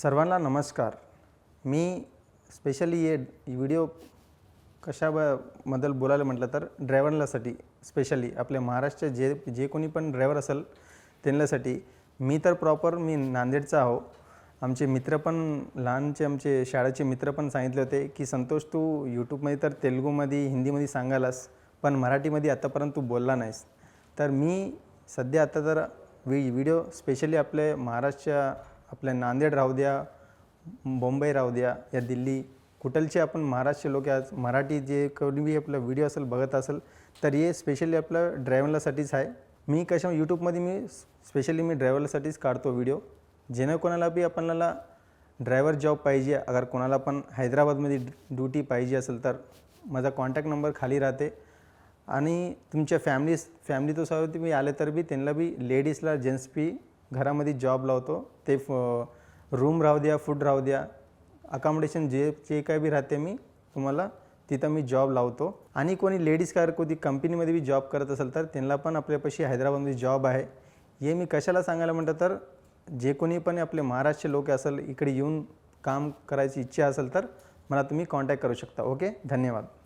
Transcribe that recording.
सर्वांना नमस्कार. मी स्पेशली ये व्हिडिओ कशाबद्दल बोलायला म्हटलं तर ड्रायव्हरसाठी स्पेशली आपल्या महाराष्ट्रात जे कोणी पण ड्रायव्हर असेल त्यांच्यासाठी. मी तर प्रॉपर नांदेडचा आहो. आमचे मित्र पण लहानचे आमचे शाळेचे मित्र पण सांगितले होते की संतोष तू यूट्यूबमध्ये तर तेलुगूमध्ये हिंदीमध्ये सांगालास पण मराठीमध्ये आतापर्यंत तू बोलला नाहीस. तर मी सध्या आता तर व्हिडिओ स्पेशली आपल्या महाराष्ट्र आपल्या नांदेड राहू द्या, मुंबई राहू द्या या दिल्ली कुठलचे आपण महाराष्ट्र लोक आज मराठी जे कोणी बी आपला व्हिडिओ असेल बघत असेल तर हे स्पेशली आपलं ड्रायव्हरसाठीच आहे. मी कशा यूट्यूबमध्ये मी स्पेशली ड्रायव्हरसाठीच काढतो व्हिडिओ. जेणे कोणाला बी आपल्याला ड्रायव्हर जॉब पाहिजे, अगर कोणाला पण हैदराबादमध्ये ड्युटी पाहिजे असेल तर माझा कॉन्टॅक्ट नंबर खाली राहते. आणि तुमच्या फॅमिली तो सर्व तुम्ही आले तर बी त्यांना बी लेडीजला जेंट्स बी घरामध्ये जॉब लावतो. ते रूम राहू द्या, फूड राहू द्या, अकामोडेशन जे काय बी राहते मी तुम्हाला तिथं मी जॉब लावतो. आणि कोणी लेडीज कोणी कंपनीमध्ये बी जॉब करत असेल तर त्यांना पण आपल्यापाशी हैदराबादमध्ये जॉब आहे. हे मी कशाला सांगायला म्हणतं तर जे कोणी पण आपले महाराष्ट्र लोक असेल इकडे येऊन काम करायची इच्छा असेल तर मला तुम्ही कॉन्टॅक्ट करू शकता. ओके, धन्यवाद.